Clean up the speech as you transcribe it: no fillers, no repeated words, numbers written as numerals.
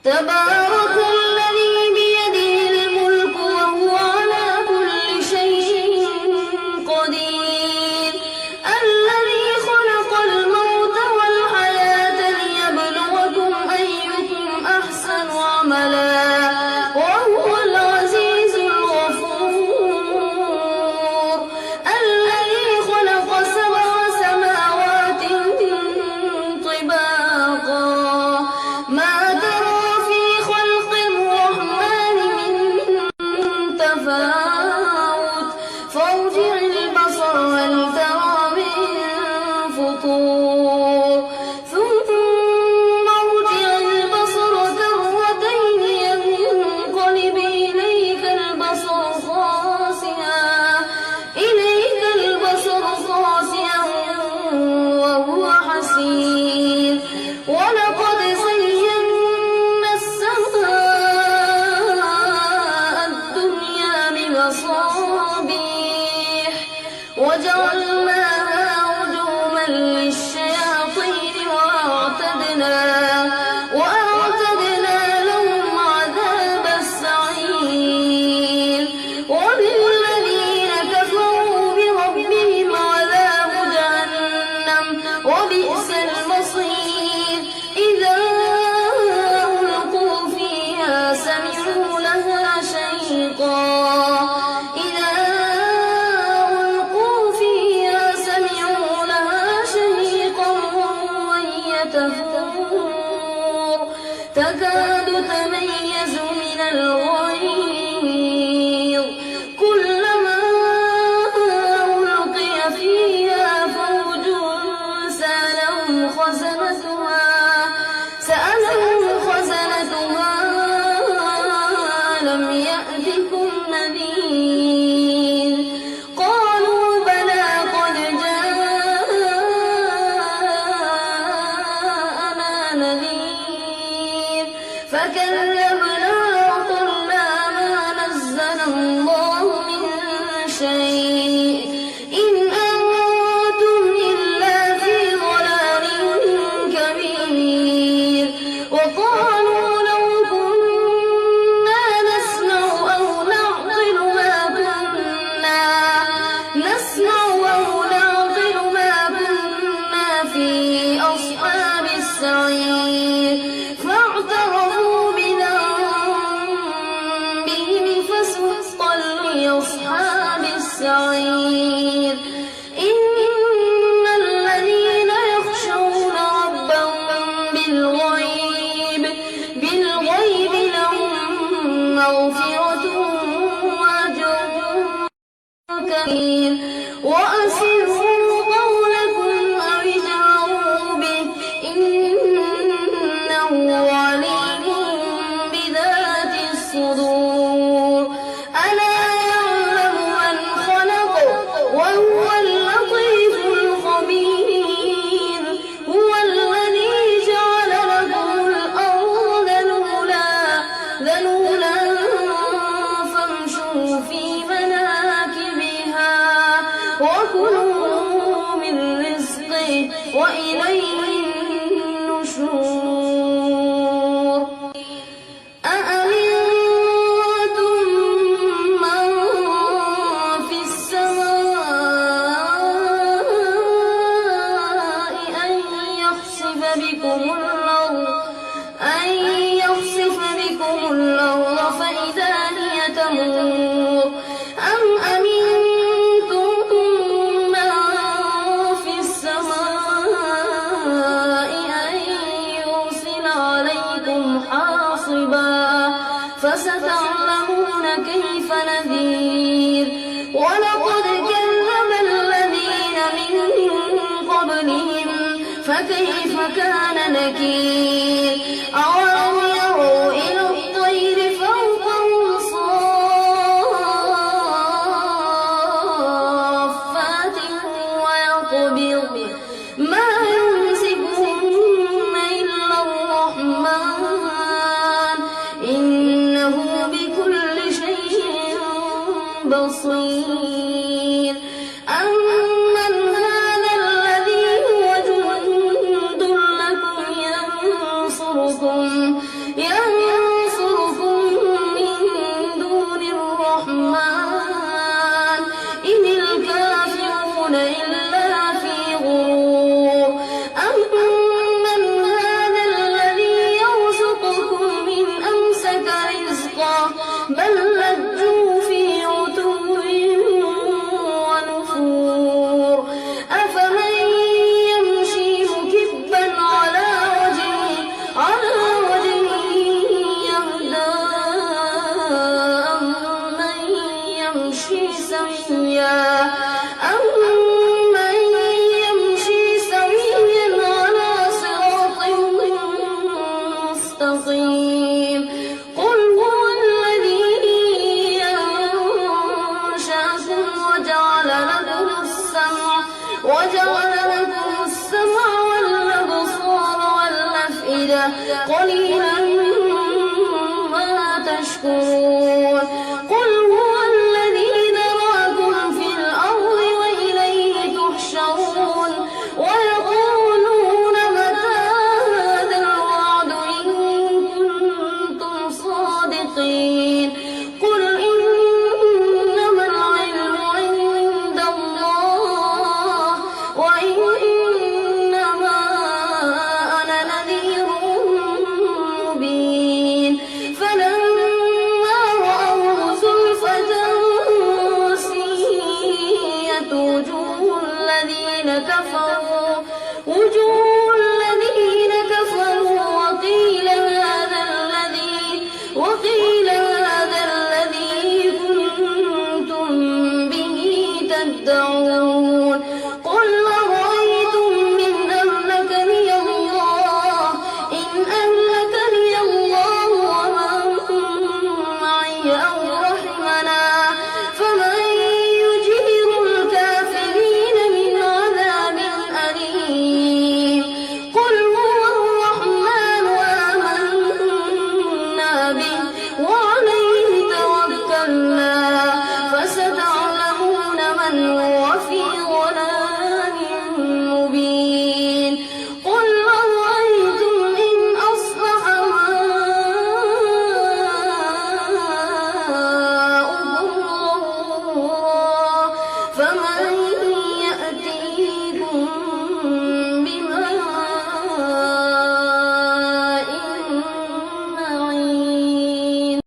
تبارك الذي بيده الملك وهو على كل شيء قدير الذي خلق الموت والحياة ليبلوكم أيكم أحسن عملا وهو العزيز الغفور الذي خلق 7 سماوات طباقا ما ترى في خلق الرحمن من تفاوت فارجع البصر هل ترى من فطور ثم ارجع البصر كرتين ينقلب إليك البصر خاسئا وهو حسير ولقد زينا السماء الدنيا بمصابيح وجعلناها رجوما للشياطين وأعتدنا لهم عذاب السعير وللذين كفروا بربهم عذاب جهنم وبئس المصير إذا ألقوا فيها سمعوا لها شهيقا وهي تفور تكاد تميز من الغيظ كلما ألقي فيها فوج سألهم خزنتها ألم يأتكم نذير قالوا بلى قد جاءنا نذير فكذبنا وقلنا ما نزل الله من شيء إن أنتم إلا في ضلال كبير وقالوا لو كنا نسمع أو نعقل ما كنا في أصحاب السعير فاعترفوا بذنبهم فسحقا لأصحاب السعير إن الذين يخشون ربهم بالغيب لهم مغفرة وأجر كبير وأسروا قولكم أو اجهروا به إنه عليم بذات الصدور ألا يعلم من خلق وهو اللطيف الخبير هو الذي جعل لكم الأرض ذلولا فامشوا في مناكبها وكلوا من رزقه وإليه النشور أأمنتم من في السماء أن يخسف بكم الأرض فإذا هي تمور أم أمنتم من في السماء أن يرسل عليكم حاصبا فستعلمون كيف نذير ولقد كذب الذين من قبلهم فكيف كان نكير أولم يروا إلى الطير فوقهم صافات ويقبض ما يمسكهن إلا الرحمن إنه بكل شيء بصير أمن هذا الذي هو جند لكم ينصركم من دون الرحمن إن الكافرون إلا في غرور أمن هذا الذي يرزقكم إن أمسك رزقه بل لجوا في عتو ونفور أفمن يمشي مكبا على وجهه يهدى أمن يمشي سويا على صراط مستقيم قل هو الذي أنشأكم وجعل لكم السمع والأبصار والأفئدة قليلا ما تشكرون قل هو الذي ذراكم في الأرض وإليه تحشرون ويقولون متى هذا الوعد إن كنتم صادقين قل إنما العلم عند الله وإنما أنا نذير مبين فلما رأوه زلفة سيئت وجوه الذين كفروا وقيل هذا الذي كنتم به تدعون قل أرأيتم إن أهلكني الله ومن معي أو رحمنا فمن يجير الكافرين من عذاب أليم قل هو الرحمن آمنا به وعليه توكلنا فستعلمون من هو في ضلال مبين قل أرأيتم إن أصبح ماؤكم غورا فمن